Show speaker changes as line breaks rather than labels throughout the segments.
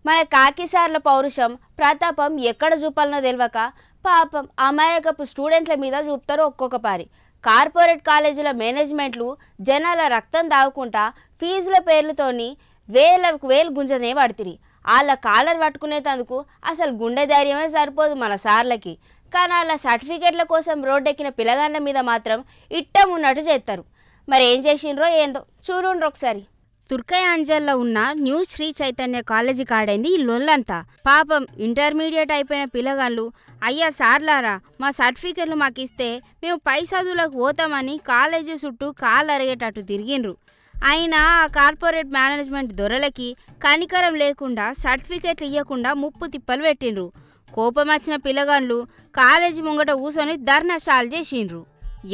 మన కాకిసార్ల పౌరుషం ప్రతాపం ఎక్కడ చూపాలనో తెలియక పాపం అమాయకపు స్టూడెంట్ల మీద చూపుతారు ఒక్కొక్క పారి. కార్పొరేట్ కాలేజీల మేనేజ్మెంట్లు జనాల రక్తం దాగుకుంటా ఫీజుల పేర్లతోని వేలకు వేలు గుంజనే పడుతుంది. వాళ్ళ కాలర్ పట్టుకునేందుకు అసలు గుండె ధైర్యమే సరిపోదు మన సార్లకి. కానీ వాళ్ళ సర్టిఫికెట్ల కోసం రోడ్డెక్కిన పిల్లగాళ్ళ మీద మాత్రం ఇట్టం ఉన్నట్టు చేస్తారు. మరి ఏం చేసిండ్రో ఏందో చూడుండ్రు ఒకసారి. తుర్కయ్య అంజల్లో ఉన్న న్యూ శ్రీ చైతన్య కాలేజీ కాడైంది ఈ లొల్లంతా. పాపం ఇంటర్మీడియట్ అయిపోయిన పిల్లగాళ్ళు అయ్యా సార్లారా మా సర్టిఫికెట్లు మాకు ఇస్తే మేము పై చదువులకు పోతామని కాలేజీ చుట్టూ కాళ్ళు అరిగేటట్టు తిరిగిండ్రు. అయినా ఆ కార్పొరేట్ మేనేజ్మెంట్ దొరలకి కనికరం లేకుండా సర్టిఫికెట్లు ఇవ్వకుండా ముప్పు తిప్పలు పెట్టిండ్రు. కోపం వచ్చిన పిల్లగాళ్ళు కాలేజీ ముంగట కూసొని ధర్నా స్టాల్ చేసిండ్రు.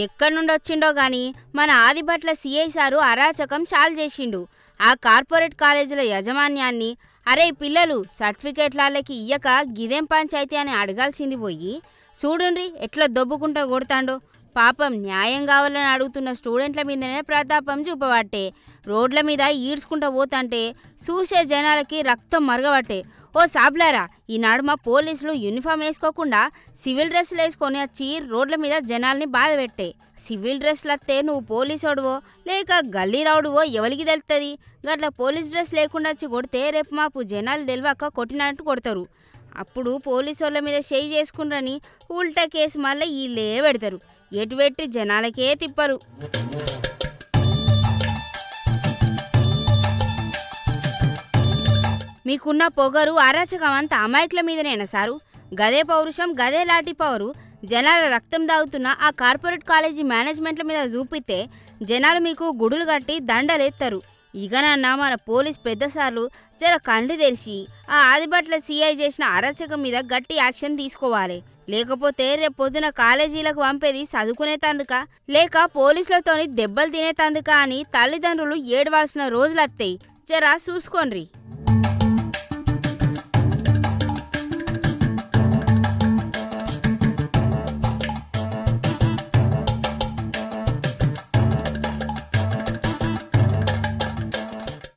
ఎక్కడి నుండి వచ్చిండో గాని మన ఆదిబట్ల సిఐ సారు అరాచకం చాలు చేసిండు. ఆ కార్పొరేట్ కాలేజీల యాజమాన్యాన్ని అరే పిల్లలు సర్టిఫికెట్లకి ఇయ్యక గిదేం పంచాయితీ అని అడగాల్సింది పోయి చూడుండ్రి ఎట్లా దొబ్బుకుంటా కొడతాండో. పాపం న్యాయం కావాలని అడుగుతున్న స్టూడెంట్ల మీదనే ప్రతాపం చూపబట్టే. రోడ్ల మీద ఈడ్చుకుంటూ పోతాంటే చూసే జనాలకి రక్తం మరగబట్టే. ఓ సాబ్లారా ఈనాడు మా పోలీసులు యూనిఫామ్ వేసుకోకుండా సివిల్ డ్రెస్సులు వేసుకొని వచ్చి రోడ్ల మీద జనాల్ని బాధ పెట్టే. సివిల్ డ్రెస్సులు వస్తే నువ్వు పోలీసోడువో లేక గల్లీ రౌడువో ఎవరికి తెలుస్తుంది. గట్ల పోలీస్ డ్రెస్ లేకుండా వచ్చి కొడితే రేపు మాపు జనాలు తెలియక కొట్టినట్టు కొడతారు. అప్పుడు పోలీసోళ్ళ మీద చేయి చేసుకుండ్రని ఉల్టా కేసు మళ్ళీ వీళ్ళే పెడతారు. ఎటు పెట్టి జనాలకే తిప్పరు. మీకున్న పొగరు అరాచకం అంతా అమాయకుల మీదనేనా సారు? గదే పౌరుషం గదే లాఠీ పవరు జనాల రక్తం దాగుతున్న ఆ కార్పొరేట్ కాలేజీ మేనేజ్మెంట్ల మీద చూపితే జనాలు మీకు గుడులు కట్టి దండలేస్తారు. ఇకనన్నా మన పోలీస్ పెద్దసార్లు జర కండ్లు తెరిచి ఆ ఆదిబట్ల సిఐ చేసిన అరాచకం మీద గట్టి యాక్షన్ తీసుకోవాలి. లేకపోతే రేపు పొద్దున కాలేజీలకు పంపేది చదువుకునేతందుక లేక పోలీసులతోని దెబ్బలు తినేతందుక అని తల్లిదండ్రులు ఏడవాల్సిన రోజులత్తయి. జరా చూసుకోండ్రి.